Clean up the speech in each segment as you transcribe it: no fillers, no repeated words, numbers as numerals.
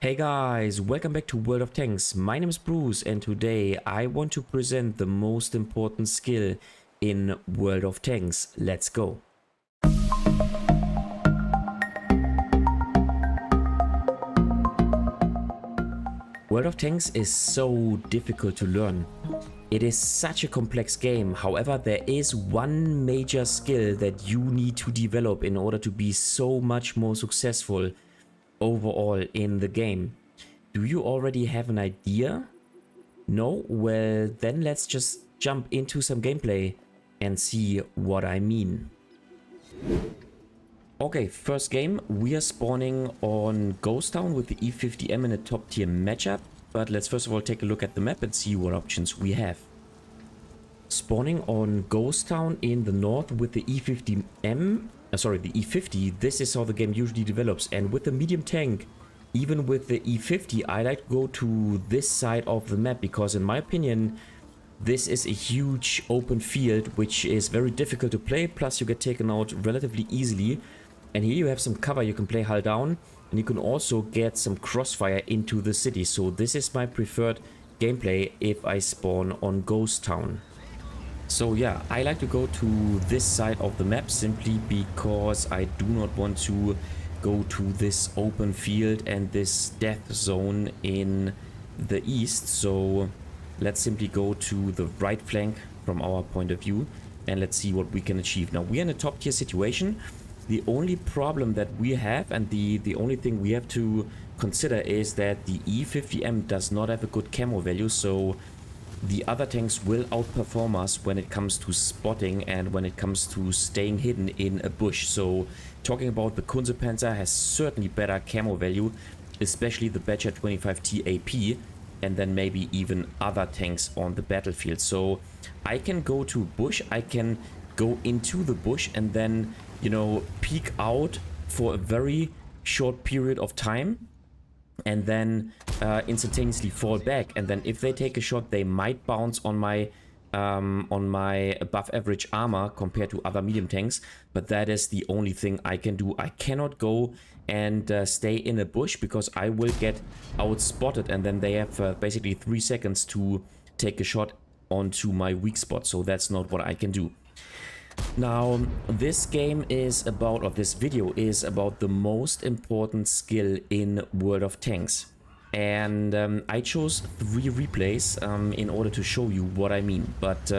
Hey guys, welcome back to World of Tanks. My name is Bruce and today I want to present the most important skill in World of Tanks. Let's go. World of Tanks is so difficult to learn. It is such a complex game. However, there is one major skill that you need to develop in order to be so much more successful overall in the game. Do you already have an idea? No? Well, then let's just jump into some gameplay and see what I mean. Okay, first game, we are spawning on Ghost Town with the E50M in a top tier matchup. But let's first of all take a look at the map and see what options we have. Spawning on Ghost Town in the north with the E50M, the E50, this is how the game usually develops. And with the medium tank, even with the E50, I like to go to this side of the map because in my opinion, this is a huge open field which is very difficult to play, plus you get taken out relatively easily. And here you have some cover, you can play hull down, and you can also get some crossfire into the city. So this is my preferred gameplay if I spawn on Ghost Town. So yeah, I like to go to this side of the map simply because I do not want to go to this open field and this death zone in the east. So let's simply go to the right flank from our point of view and let's see what we can achieve. Now we are in a top tier situation. The only problem that we have and the only thing we have to consider is that the E50M does not have a good camo value, so the other tanks will outperform us when it comes to spotting and when it comes to staying hidden in a bush. So talking about the Kunze-Panzer has certainly better camo value, especially the Badger 25T AP, and then maybe even other tanks on the battlefield. So I can go to bush, I can go into the bush and then, you know, peek out for a very short period of time and then instantaneously fall back. And then if they take a shot, they might bounce on my above average armor compared to other medium tanks. But that is the only thing I can do. I cannot go and stay in a bush because I will get outspotted, and then they have basically 3 seconds to take a shot onto my weak spot. So that's not what I can do. Now, this game is about, or this video is about the most important skill in World of Tanks. And I chose 3 replays in order to show you what I mean. But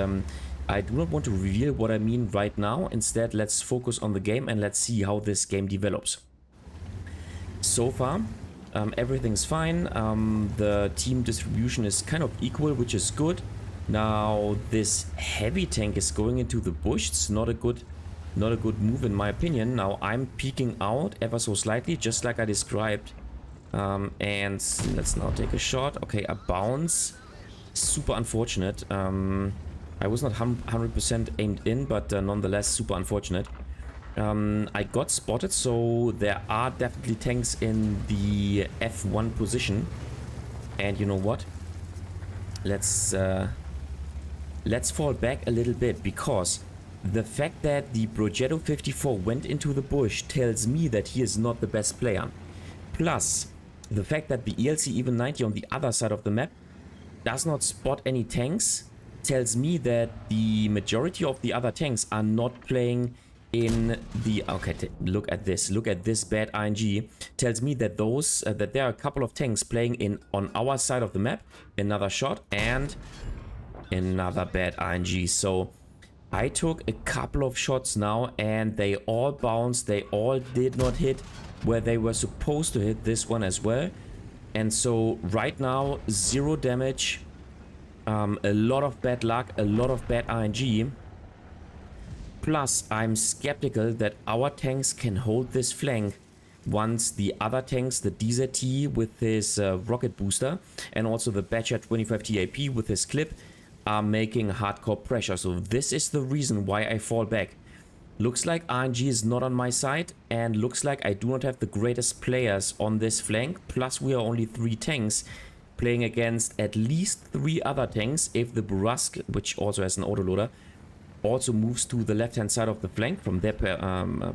I do not want to reveal what I mean right now. Instead, let's focus on the game and let's see how this game develops. So far, everything's fine. The team distribution is kind of equal, which is good. Now this heavy tank is going into the bush. It's not a good move in my opinion. Now I'm peeking out ever so slightly, just like I described. And let's now take a shot. Okay, a bounce. Super unfortunate. I was not 100% aimed in, but nonetheless super unfortunate. I got spotted, so there are definitely tanks in the F1 position. And you know what? Let's fall back a little bit, because the fact that the WoT 54 went into the bush tells me that he is not the best player. Plus, the fact that the ELC even 90 on the other side of the map does not spot any tanks tells me that the majority of the other tanks are not playing in the... Okay, look at this bad RNG. Tells me that those that there are a couple of tanks playing in on our side of the map. Another shot and another bad RNG. So I took a couple of shots now and they all bounced. They all did not hit where they were supposed to hit. This one as well. And so right now 0 damage, a lot of bad luck, a lot of bad RNG. Plus I'm skeptical that our tanks can hold this flank once the other tanks, the DZT with his rocket booster and also the Badger 25T AP with his clip, are making hardcore pressure. So this is the reason why I fall back. Looks like RNG is not on my side, and looks like I do not have the greatest players on this flank. Plus we are only 3 tanks playing against at least 3 other tanks. If the oooBRUCEooo, which also has an autoloader, also moves to the left hand side of the flank from their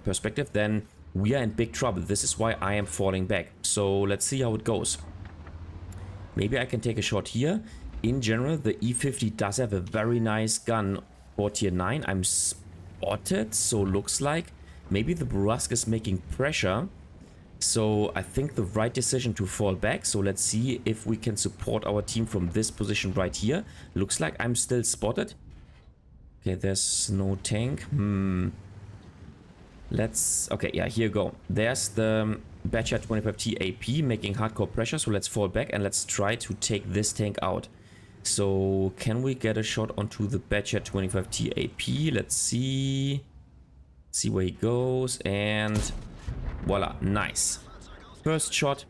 perspective, then we are in big trouble. This is why I am falling back. So let's see how it goes. Maybe I can take a shot here. In general, the E50 does have a very nice gun for tier 9. I'm spotted, so looks like maybe the oooBRUCEooo is making pressure. So I think the right decision to fall back. So let's see if we can support our team from this position right here. Looks like I'm still spotted. Okay, there's no tank. Let's... Okay, yeah, here you go. There's the Batcher 25T AP making hardcore pressure. So let's fall back and let's try to take this tank out. So can we get a shot onto the Batcher 25T AP? Let's see. See where he goes. And voila, nice. First shot,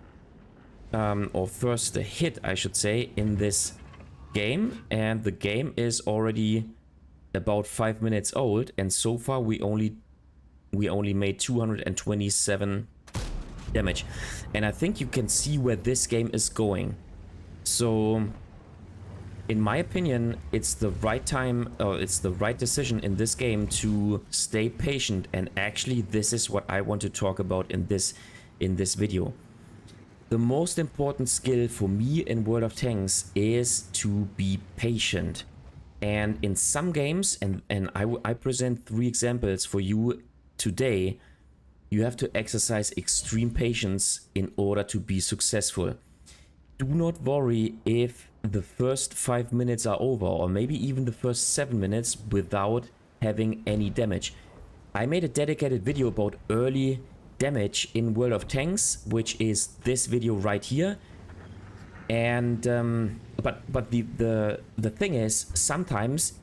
or first hit, I should say, in this game. And the game is already about 5 minutes old. And so far we only made 227 damage. And I think you can see where this game is going. So in my opinion, it's the right time, or it's the right decision in this game to stay patient. And actually, this is what I want to talk about in this video. The most important skill for me in World of Tanks is to be patient. And in some games, and I present 3 examples for you today, you have to exercise extreme patience in order to be successful. Do not worry if the first 5 minutes are over, or maybe even the first 7 minutes without having any damage. I made a dedicated video about early damage in World of Tanks, which is this video right here. And but the thing is, sometimes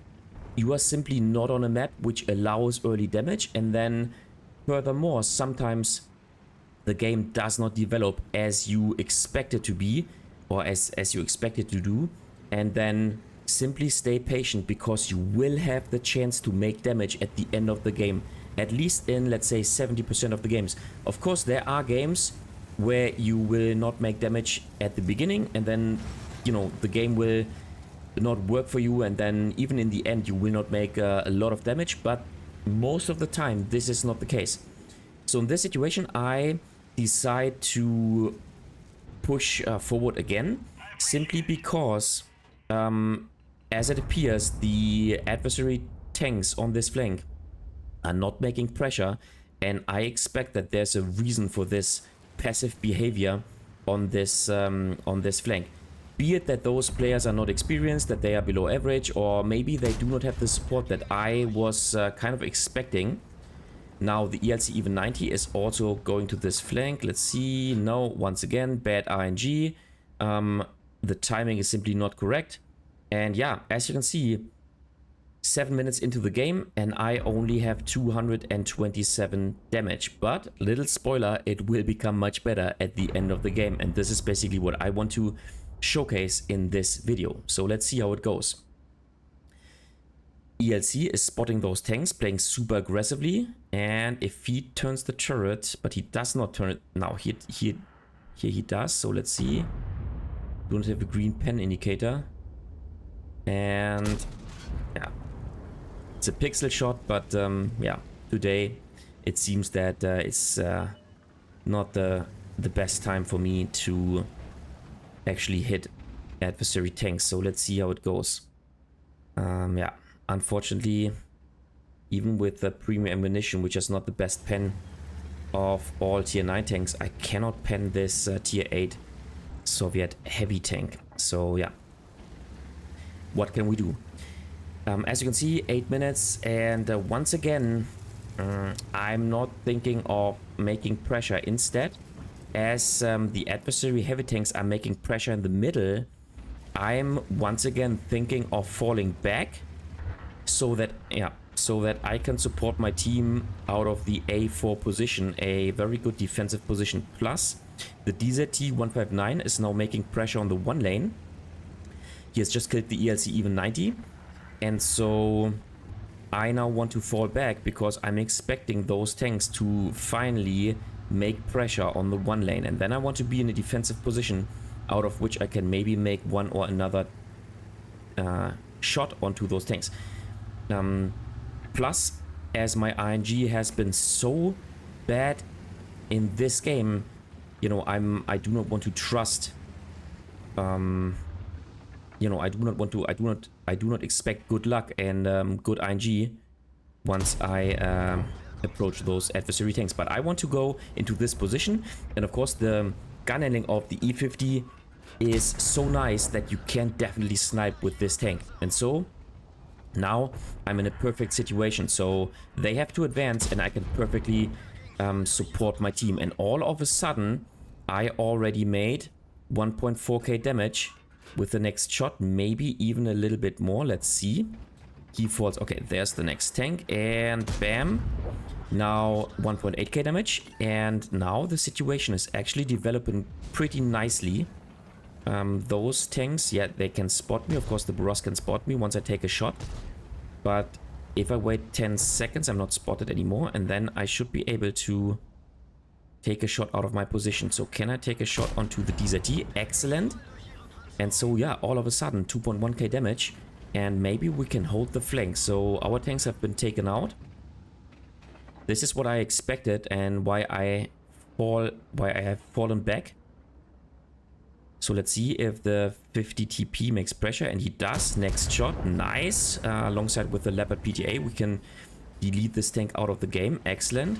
you are simply not on a map which allows early damage, and then furthermore, sometimes the game does not develop as you expect it to be, or as you expect it to do. And then simply stay patient, because you will have the chance to make damage at the end of the game, at least in, let's say, 70% of the games. Of course, there are games where you will not make damage at the beginning, and then, you know, the game will not work for you, and then even in the end you will not make a lot of damage. But most of the time this is not the case. So in this situation I decide to push forward again, simply because as it appears, the adversary tanks on this flank are not making pressure, and I expect that there's a reason for this passive behavior on this flank. Be it that those players are not experienced, that they are below average, or maybe they do not have the support that I was kind of expecting. Now the ELC even 90 is also going to this flank. Let's see. No, once again, bad RNG. The timing is simply not correct. And yeah, as you can see, 7 minutes into the game and I only have 227 damage. But little spoiler, it will become much better at the end of the game. And this is basically what I want to showcase in this video. So let's see how it goes. ELC is spotting those tanks, playing super aggressively, and if he turns the turret, but he does not turn it now, here he does. So let's see. Don't have a green pen indicator, and yeah, it's a pixel shot, but yeah, today it seems that it's not the best time for me to actually hit adversary tanks. So let's see how it goes. Yeah, unfortunately, even with the premium ammunition, which is not the best pen of all tier 9 tanks, I cannot pen this tier 8 Soviet heavy tank. So yeah, what can we do? As you can see, 8 minutes, and once again, I'm not thinking of making pressure. Instead, as the adversary heavy tanks are making pressure in the middle, I'm once again thinking of falling back, so that I can support my team out of the A4 position, a very good defensive position. Plus, the DZT-159 is now making pressure on the 1 lane. He has just killed the ELC even 90, and so I now want to fall back because I'm expecting those tanks to finally make pressure on the 1 lane, and then I want to be in a defensive position out of which I can maybe make one or another shot onto those tanks. Plus, as my RNG has been so bad in this game, you know, I do not want to trust, you know, I do not expect good luck and good ING once I approach those adversary tanks. But I want to go into this position, and of course the gun handling of the E50 is so nice that you can definitely snipe with this tank. And so now I'm in a perfect situation. So they have to advance and I can perfectly support my team. And all of a sudden I already made 1.4k damage with the next shot, maybe even a little bit more. Let's see. He falls. Okay, there's the next tank, and bam. Now 1.8k damage, and now the situation is actually developing pretty nicely. Those tanks, yeah, they can spot me. Of course, the WoT can spot me once I take a shot. But if I wait 10 seconds, I'm not spotted anymore, and then I should be able to take a shot out of my position. So can I take a shot onto the DZT? Excellent. And so, yeah, all of a sudden, 2.1k damage. And maybe we can hold the flank. So our tanks have been taken out. This is what I expected and why I have fallen back. So let's see if the 50 TP makes pressure, and he does. Next shot, nice. Alongside with the Leopard PTA, we can delete this tank out of the game. Excellent.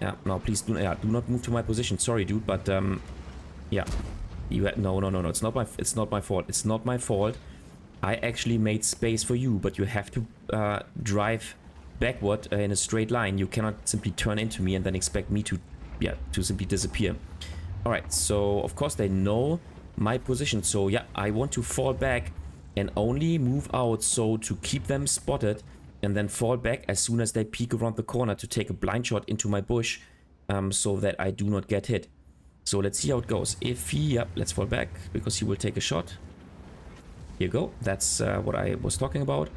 Yeah, now please do not move to my position. Sorry, dude, but yeah, you had no. It's not my fault. It's not my fault. I actually made space for you, but you have to drive backward in a straight line. You cannot simply turn into me and then expect me to simply disappear. Alright, so of course they know my position. So yeah, I want to fall back and only move out so to keep them spotted, and then fall back as soon as they peek around the corner to take a blind shot into my bush, so that I do not get hit. So let's see how it goes. If he, let's fall back because he will take a shot. Here you go. That's what I was talking about.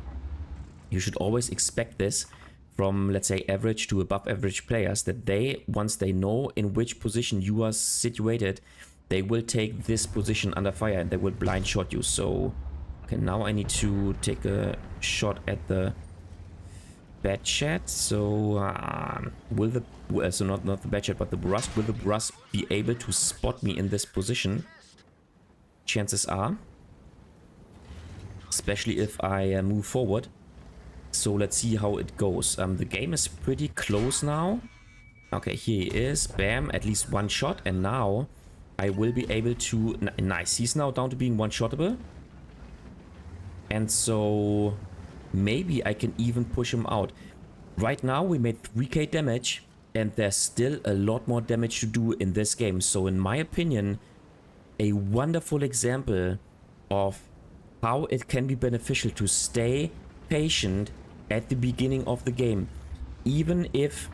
You should always expect this from, let's say, average to above average players, that they, once they know in which position you are situated, they will take this position under fire and they will blind shot you. So, okay, now I need to take a shot at the bad chat. So, will the, so not the bad chat, but the WoT, will the WoT be able to spot me in this position? Chances are. Especially if I move forward. So let's see how it goes. The game is pretty close now. Okay, here he is. Bam, at least one shot. And now I will be able to... Nice, he's now down to being one-shottable. And so maybe I can even push him out. Right now we made 3k damage, and there's still a lot more damage to do in this game. So in my opinion, a wonderful example of how it can be beneficial to stay patient at the beginning of the game, even if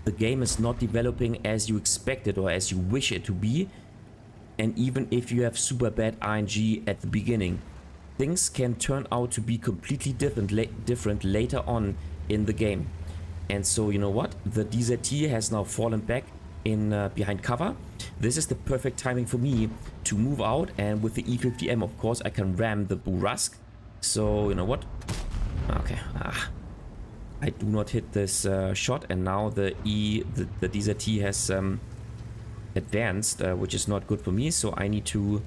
the game is not developing as you expected or as you wish it to be, and even if you have super bad RNG at the beginning. Things can turn out to be completely different later on in the game. And so, you know what, the DZT has now fallen back in behind cover. This is the perfect timing for me to move out, and with the E50M, of course, I can ram the WoT. So, you know what? Okay, I do not hit this shot, and now the DZT has advanced, which is not good for me. So I need to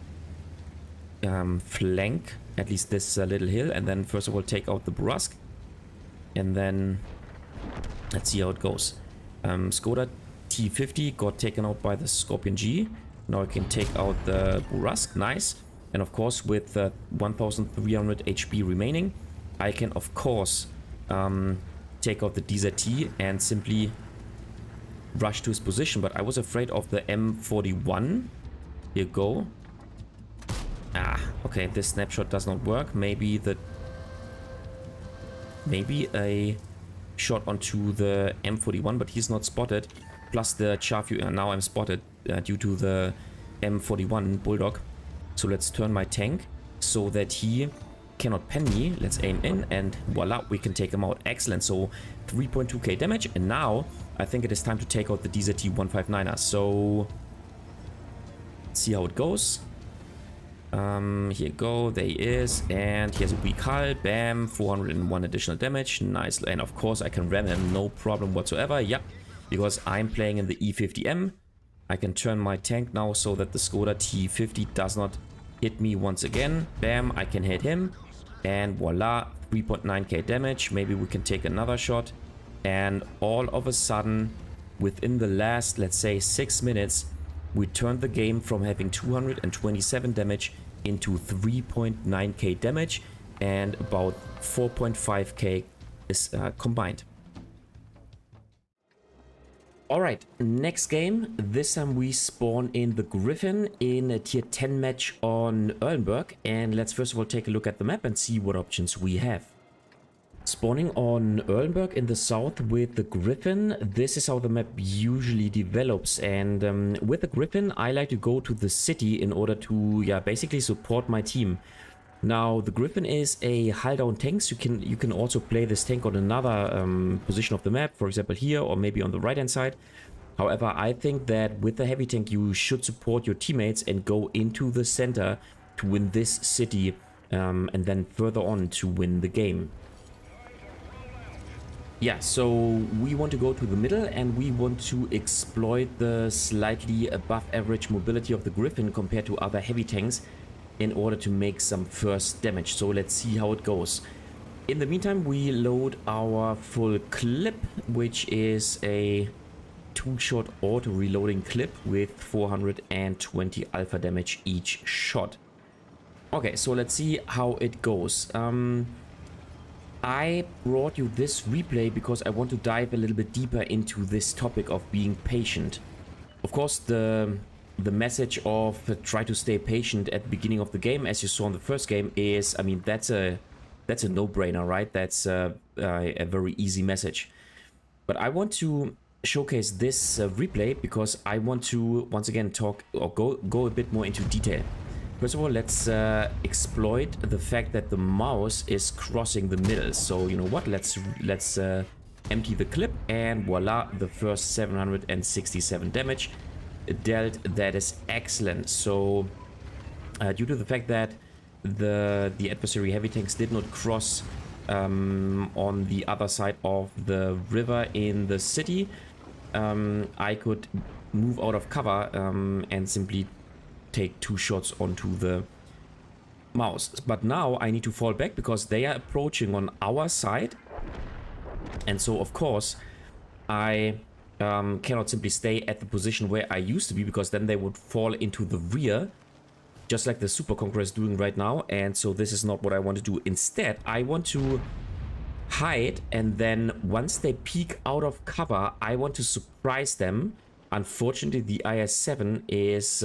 flank at least this little hill, and then first of all take out the WoT, and then let's see how it goes. Skoda T50 got taken out by the Scorpion G. Now I can take out the WoT. Nice. And of course, with 1300 HP remaining, I can of course take out the DZT and simply rush to his position. But I was afraid of the M41. Here you go. Okay, this snapshot does not work. Maybe a shot onto the M41, but he's not spotted. Plus the Charfu, now I'm spotted due to the M41 Bulldog. So let's turn my tank so that he cannot pen me. Let's aim in, and voila, we can take him out. Excellent. So 3.2k damage, and now I think it is time to take out the DZT 159er. So let's see how it goes. Here you go, there he is, and he has a weak hull. Bam, 401 additional damage. Nice. And of course I can ram him, no problem whatsoever. Yep, because I'm playing in the E50M. I can turn my tank now so that the Skoda T50 does not hit me once again. Bam, I can hit him. And voila, 3.9k damage. Maybe we can take another shot. And all of a sudden, within the last, let's say, 6 minutes, we turned the game from having 227 damage into 3.9k damage. And about 4.5k is combined. Alright, next game. This time we spawn in the Griffin in a tier 10 match on Erlenberg. And let's first of all take a look at the map and see what options we have. Spawning on Erlenberg in the south with the Griffin. This is how the map usually develops. And with the Griffin, I like to go to the city in order to, yeah, basically support my team. Now, the Griffin is a hull-down tank, so you can also play this tank on another position of the map, for example here, or maybe on the right-hand side. However, I think that with the heavy tank, you should support your teammates and go into the center to win this city, and then further on to win the game. Yeah, so we want to go to the middle, and we want to exploit the slightly above average mobility of the Griffin compared to other heavy tanks, in order to make some first damage. So let's see how it goes. In the meantime, we load our full clip, which is a 2-shot auto reloading clip with 420 alpha damage each shot. Okay, so let's see how it goes. I brought you this replay because I want to dive a little bit deeper into this topic of being patient. Of course, the message of try to stay patient at the beginning of the game, as you saw in the first game, is, I mean, that's a no-brainer, right? That's a very easy message. But I want to showcase this replay because I want to once again talk or go a bit more into detail. First of all, let's exploit the fact that the mouse is crossing the middle. So you know what? Let's empty the clip, and voila, the first 767 damage dealt. That is excellent. So due to the fact that the adversary heavy tanks did not cross on the other side of the river in the city, I could move out of cover and simply take 2 shots onto the mouse. But now I need to fall back because they are approaching on our side, and so of course I cannot simply stay at the position where I used to be, because then they would fall into the rear, just like the Super Conqueror is doing right now. And so this is not what I want to do. Instead, I want to hide, and then once they peek out of cover, I want to surprise them. Unfortunately, the IS-7 is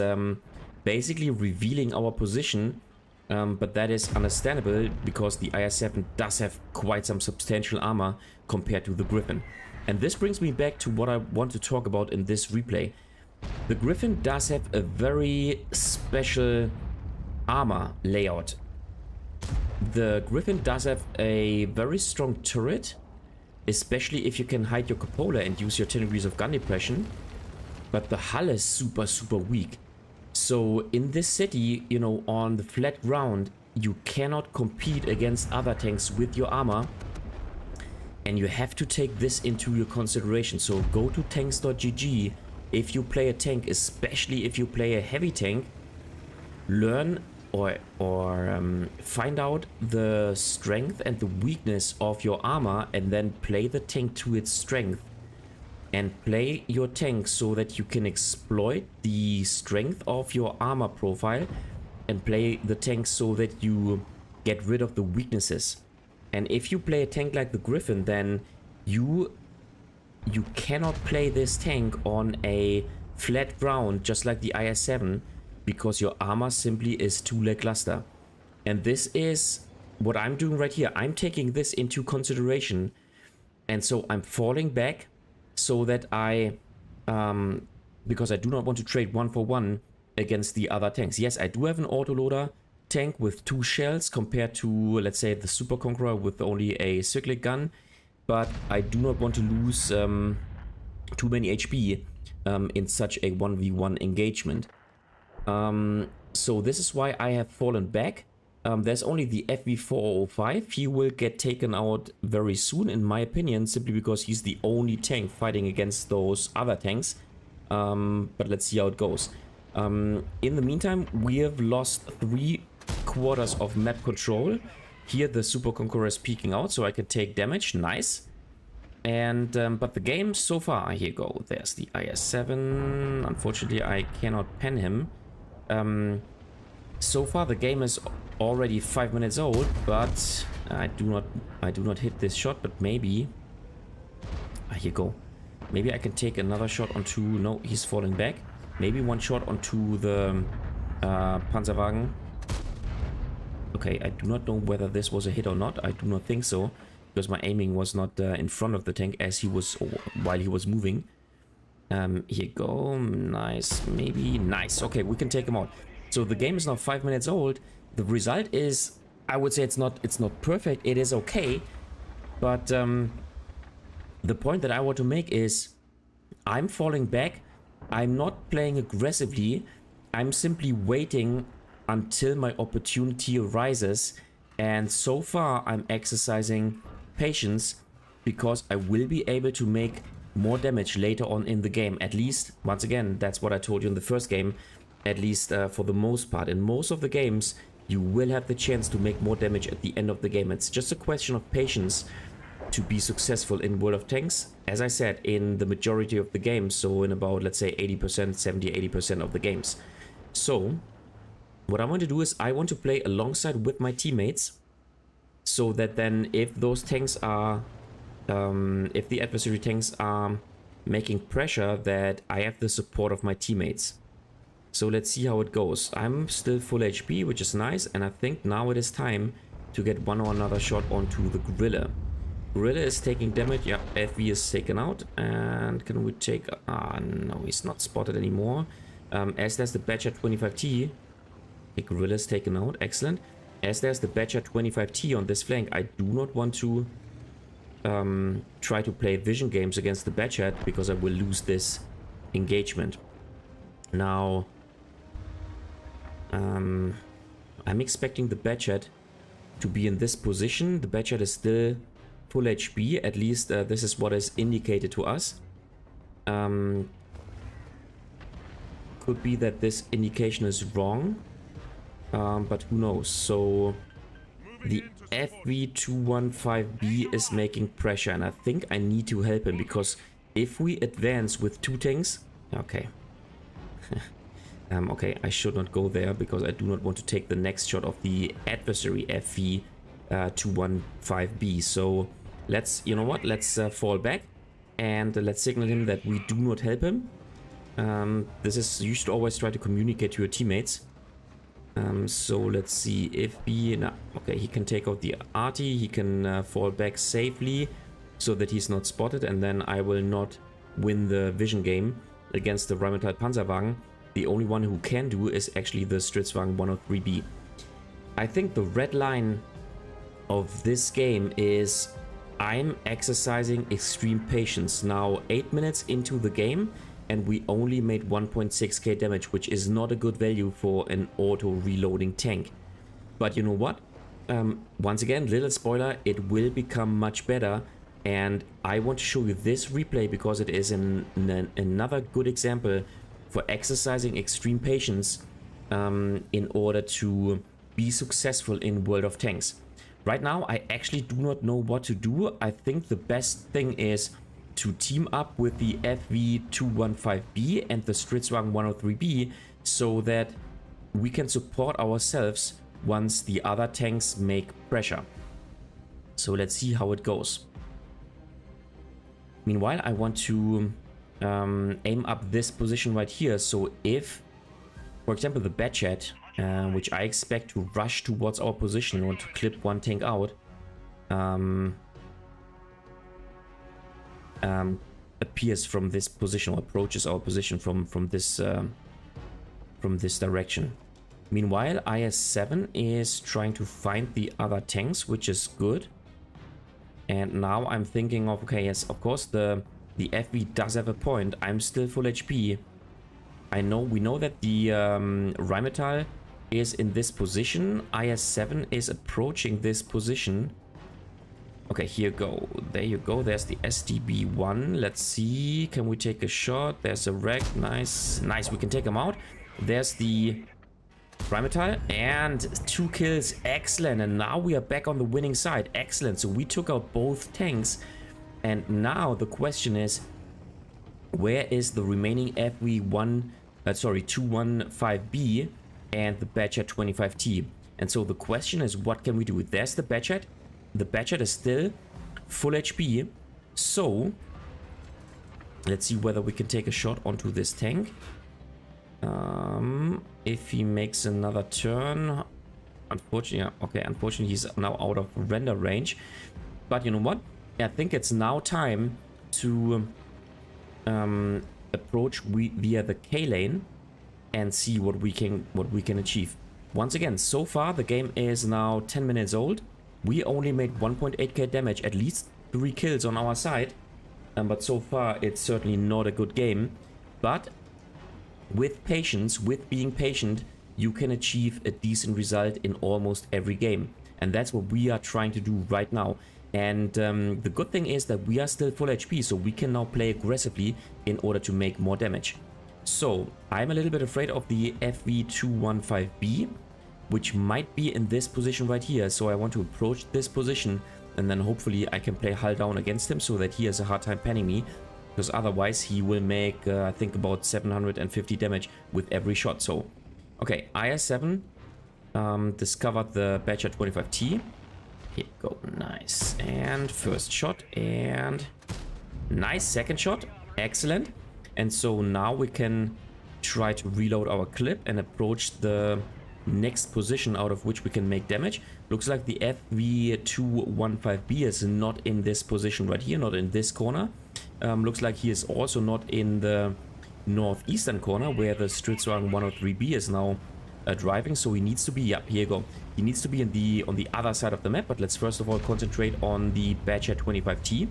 basically revealing our position, but that is understandable because the IS-7 does have quite some substantial armor compared to the Griffin. And this brings me back to what I want to talk about in this replay. The Griffin does have a very special armor layout. The Griffin does have a very strong turret, especially if you can hide your cupola and use your 10 degrees of gun depression. But the hull is super weak. So in this city, you know, on the flat ground, you cannot compete against other tanks with your armor. And you have to take this into your consideration. So go to tanks.gg if you play a tank, especially if you play a heavy tank. Learn or find out the strength and the weakness of your armor, and then play the tank to its strength. And play your tank so that you can exploit the strength of your armor profile, and play the tank so that you get rid of the weaknesses. And if you play a tank like the Griffin, then you cannot play this tank on a flat ground just like the IS-7, because your armor simply is too lackluster. And this is what I'm doing right here. I'm taking this into consideration, and so I'm falling back so that because I do not want to trade 1-for-1 against the other tanks. Yes, I do have an autoloader tank with 2 shells compared to, let's say, the Super Conqueror with only a cyclic gun, but I do not want to lose too many HP in such a 1v1 engagement. So this is why I have fallen back, There's only the FV405. He will get taken out very soon, in my opinion, simply because he's the only tank fighting against those other tanks. But let's see how it goes. In the meantime, we have lost 3/4 of map control. Here the Super Conqueror is peeking out, so I can take damage. Nice. And but the game so far, here you go. There's the IS-7. Unfortunately, I cannot pen him. So far, the game is already 5 minutes old, but I do not hit this shot. But maybe, here you go. Maybe I can take another shot onto. No, he's falling back. Maybe one shot onto the Panzerwagen. Okay, I do not know whether this was a hit or not. I do not think so, because my aiming was not in front of the tank as he was, while he was moving. Here you go. Nice. Maybe. Nice. Okay, we can take him out. So the game is now 5 minutes old. The result is, I would say it's not perfect. It is okay. But the point that I want to make is I'm falling back. I'm not playing aggressively. I'm simply waiting until my opportunity arises. And so far I'm exercising patience because I will be able to make more damage later on in the game. At least, once again, that's what I told you in the first game. At least for the most part. In most of the games, you will have the chance to make more damage at the end of the game. It's just a question of patience to be successful in World of Tanks. As I said, in the majority of the games, so in about, let's say, 80%, 70-80% of the games. So, what I want to do is I want to play alongside with my teammates, so that then if those tanks are, if the adversary tanks are making pressure, that I have the support of my teammates. So let's see how it goes. I'm still full HP, which is nice, and I think now it is time to get one or another shot onto the Gorilla. Gorilla is taking damage. Yeah, FV is taken out. And can we take... no, he's not spotted anymore. As there's the Badger 25T. The Gorilla is taken out. Excellent. As there's the Badger 25T on this flank, I do not want to try to play vision games against the Badger because I will lose this engagement. Now... I'm expecting the Badger to be in this position. The Badger is still full HP. At least this is what is indicated to us. Could be that this indication is wrong. But who knows. So the FV215B is making pressure. And I think I need to help him. Because if we advance with 2 tanks... Okay. Okay, I should not go there because I do not want to take the next shot of the adversary FV215B. So let's, you know what, let's fall back and let's signal him that we do not help him. This is, you should always try to communicate to your teammates. So let's see if B, no, okay, he can take out the arty, he can fall back safely so that he's not spotted, and then I will not win the vision game against the Rheinmetall Panzerwagen. The only one who can do is actually the Stritzwagen 103B. I think the red line of this game is I'm exercising extreme patience. Now 8 minutes into the game and we only made 1.6k damage, which is not a good value for an auto reloading tank. But you know what? Once again, little spoiler, it will become much better. And I want to show you this replay because it is another good example for exercising extreme patience in order to be successful in World of Tanks. Right now, I actually do not know what to do. I think the best thing is to team up with the FV215B and the Stritzwagen 103B so that we can support ourselves once the other tanks make pressure. So let's see how it goes. Meanwhile, I want to aim up this position right here. So if, for example, the Badget, which I expect to rush towards our position and to clip one tank out, appears from this position or approaches our position from this direction. Meanwhile, IS-7 is trying to find the other tanks, which is good. And now I'm thinking of, okay, yes, of course, the FV does have a point. I'm still full HP. We know that the Rheinmetall is in this position. IS-7 is approaching this position. Okay, here you go. There you go. There's the STB-1. Let's see. Can we take a shot? There's a wreck. Nice. Nice. We can take him out. There's the Primetal. And 2 kills. Excellent. And now we are back on the winning side. Excellent. So we took out both tanks. And now the question is, where is the remaining FV215B and the Badger 25T? And so the question is, what can we do? There's the Badger. The Badger is still full HP. So let's see whether we can take a shot onto this tank. If he makes another turn, unfortunately, yeah, okay, unfortunately he's now out of render range. But you know what? I think it's now time to approach via the K lane and see what we can achieve. Once again, so far the game is now 10 minutes old. We only made 1.8k damage, at least 3 kills on our side. But so far it's certainly not a good game. But with patience, with being patient, you can achieve a decent result in almost every game. And that's what we are trying to do right now. And the good thing is that we are still full HP, so we can now play aggressively in order to make more damage. So I'm a little bit afraid of the FV215B, which might be in this position right here. So I want to approach this position, and then hopefully I can play hull down against him so that he has a hard time panning me, because otherwise he will make I think about 750 damage with every shot. So okay, IS-7 discovered the Badger 25T. Here we go. Nice. And first shot, and nice second shot. Excellent. And so now we can try to reload our clip and approach the next position out of which we can make damage. Looks like the FV215B is not in this position right here, not in this corner. Looks like he is also not in the northeastern corner where the Stritzwagen 103B is now driving. So he needs to be, yeah, here you go. He needs to be in on the other side of the map. But let's first of all concentrate on the Badger 25T.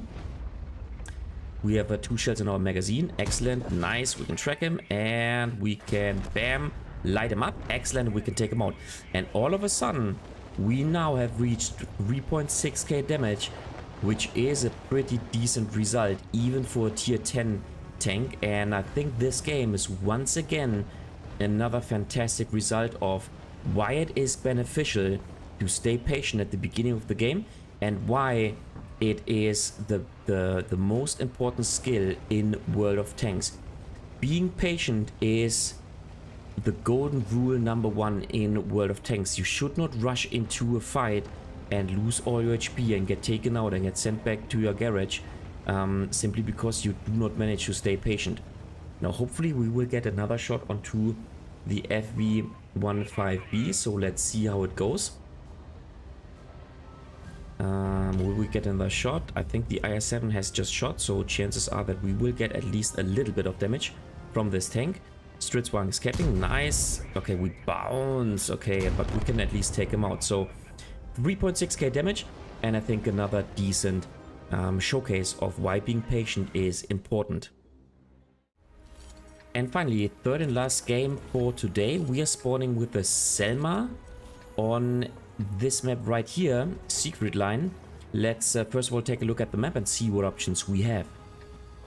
We have 2 shells in our magazine. Excellent. Nice. We can track him and we can, bam, light him up. Excellent. We can take him out. And all of a sudden, we now have reached 3.6k damage, which is a pretty decent result, even for a tier 10 tank. And I think this game is once again another fantastic result of why it is beneficial to stay patient at the beginning of the game, and why it is the most important skill in World of Tanks. Being patient is the golden rule #1 in World of Tanks. You should not rush into a fight and lose all your HP and get taken out and get sent back to your garage simply because you do not manage to stay patient. Now hopefully we will get another shot onto the FV15B, so let's see how it goes. Will we get another shot? I think the IS-7 has just shot, so chances are that we will get at least a little bit of damage from this tank. Stritzwagen is capping. Nice. Okay, we bounce. Okay, but we can at least take him out. So 3.6k damage, and I think another decent showcase of why being patient is important. And finally, third and last game for today, we are spawning with the Selma on this map right here, Secret Line. Let's first of all take a look at the map and see what options we have.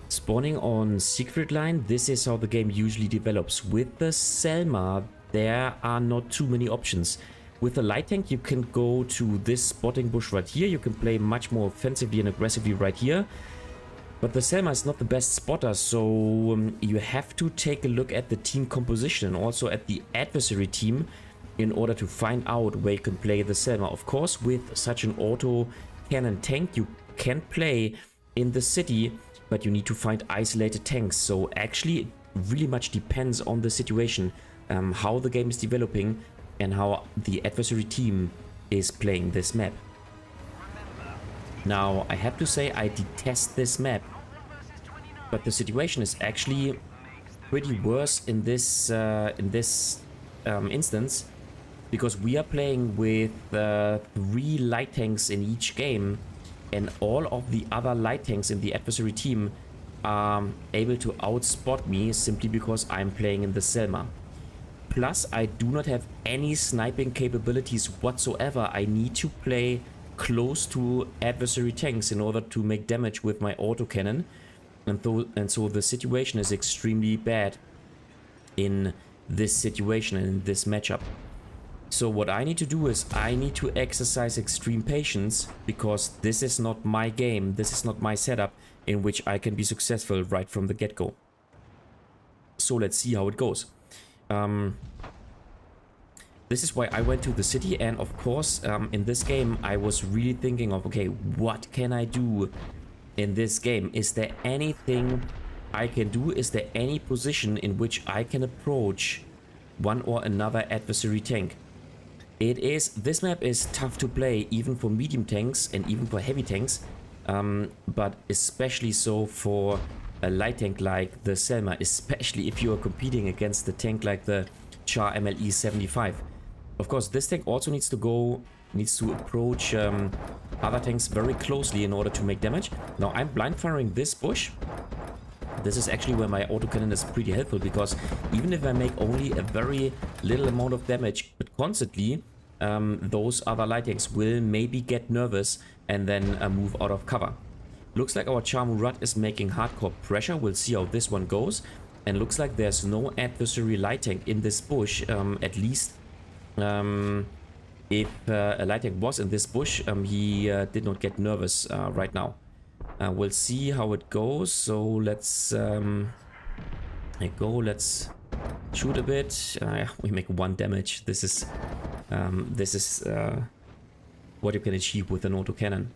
Spawning on Secret Line, this is how the game usually develops. With the Selma, there are not too many options. With the light tank, you can go to this spotting bush right here. You can play much more offensively and aggressively right here. But the Selma is not the best spotter, so you have to take a look at the team composition and also at the adversary team in order to find out where you can play the Selma. Of course, with such an auto cannon tank, you can play in the city, but you need to find isolated tanks. So actually, it really much depends on the situation, how the game is developing and how the adversary team is playing this map. Now, I have to say I detest this map, but the situation is actually pretty worse in this instance, because we are playing with 3 light tanks in each game, and all of the other light tanks in the adversary team are able to outspot me simply because I'm playing in the Selma. Plus, I do not have any sniping capabilities whatsoever. I need to play close to adversary tanks in order to make damage with my autocannon. And so the situation is extremely bad in this situation and in this matchup. So what I need to do is I need to exercise extreme patience, because this is not my game, this is not my setup in which I can be successful right from the get-go. So let's see how it goes. This is why I went to the city, and of course in this game I was really thinking of, okay, what can I do in this game? Is there anything I can do? Is there any position in which I can approach one or another adversary tank? This map is tough to play even for medium tanks and even for heavy tanks, but especially so for a light tank like the Selma, especially if you are competing against the tank like the Char MLE 75. Of course, this tank also needs to approach other tanks very closely in order to make damage. Now I'm blind firing this bush. This is actually where my autocannon is pretty helpful, because even if I make only a very little amount of damage, but constantly, those other light tanks will maybe get nervous and then move out of cover. Looks like our WoT is making hardcore pressure. We'll see how this one goes. And looks like there's no adversary light tank in this bush, at least if a light tank was in this bush, he did not get nervous right now. We'll see how it goes. So let's let's shoot a bit. We make 1 damage. This is what you can achieve with an autocannon.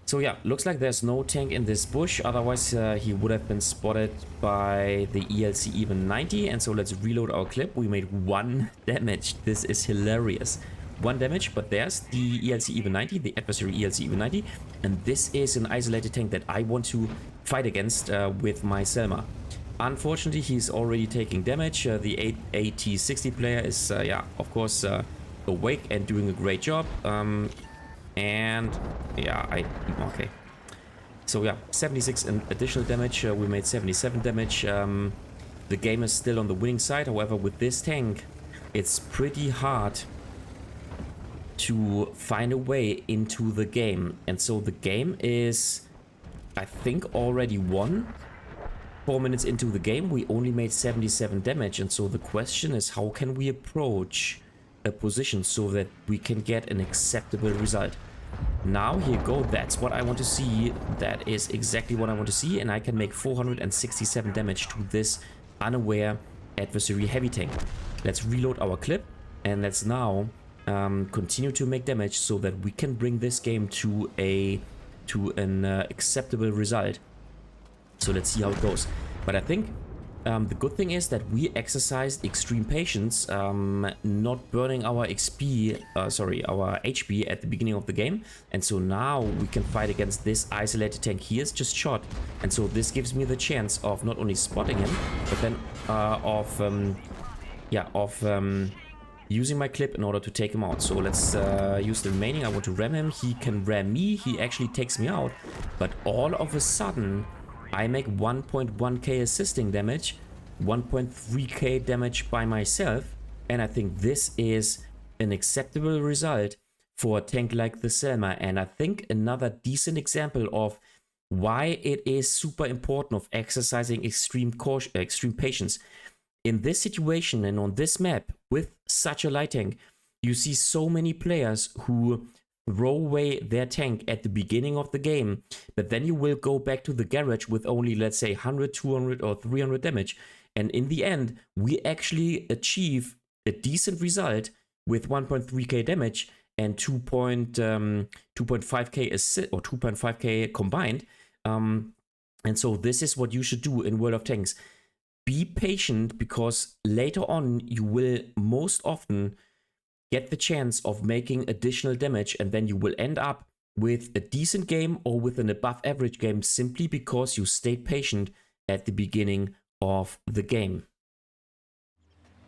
So yeah, looks like there's no tank in this bush, otherwise he would have been spotted by the ELC even 90. And so let's reload our clip. We made 1 damage. This is hilarious. 1 damage, but there's the ELC even 90, the adversary ELC even 90, and this is an isolated tank that I want to fight against with my Selma. Unfortunately, he's already taking damage. The AT60 player is, yeah, of course, awake and doing a great job. And yeah, okay. So yeah, 76 additional damage. We made 77 damage. The game is still on the winning side. However, with this tank, it's pretty hard to find a way into the game. And so the game is, I think, already won. 4 minutes into the game, we only made 77 damage. And so the question is, how can we approach a position so that we can get an acceptable result? Now here you go, that's what I want to see. That is exactly what I want to see, and I can make 467 damage to this unaware adversary heavy tank. Let's reload our clip, and let's now continue to make damage so that we can bring this game to an acceptable result. So let's see how it goes. But I think the good thing is that we exercised extreme patience, not burning our our HP at the beginning of the game. And so now we can fight against this isolated tank. He is just shot. And so this gives me the chance of not only spotting him, but then using my clip in order to take him out. So let's use the remaining. I want to ram him. He can ram me. He actually takes me out. But all of a sudden, I make 1.1k assisting damage, 1.3k damage by myself, and I think this is an acceptable result for a tank like the Selma. And I think another decent example of why it is super important of exercising extreme patience. In this situation and on this map with such a light tank, you see so many players who throw away their tank at the beginning of the game, but then you will go back to the garage with only, let's say, 100, 200 or 300 damage. And in the end, we actually achieve a decent result with 1.3k damage and 2.5k assist or 2.5k combined. And so this is what you should do in World of Tanks. Be patient, because later on you will most often get the chance of making additional damage, and then you will end up with a decent game or with an above average game simply because you stayed patient at the beginning of the game.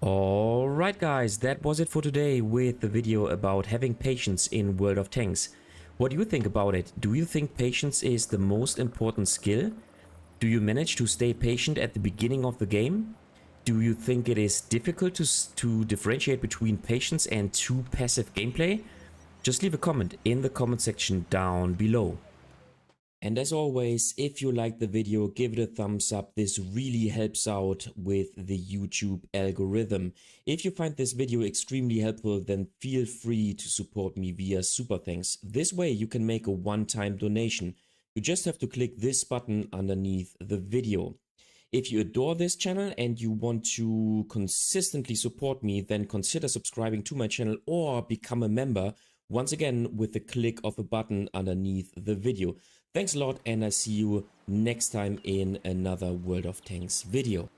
Alright guys, that was it for today with the video about having patience in World of Tanks. What do you think about it? Do you think patience is the most important skill? Do you manage to stay patient at the beginning of the game? Do you think it is difficult to differentiate between patience and too passive gameplay? Just leave a comment in the comment section down below. And as always, if you liked the video, give it a thumbs up. This really helps out with the YouTube algorithm. If you find this video extremely helpful, then feel free to support me via Super Thanks. This way you can make a one-time donation. You just have to click this button underneath the video. If you adore this channel and you want to consistently support me, then consider subscribing to my channel or become a member, once again with the click of a button underneath the video. Thanks a lot, and I see you next time in another World of Tanks video.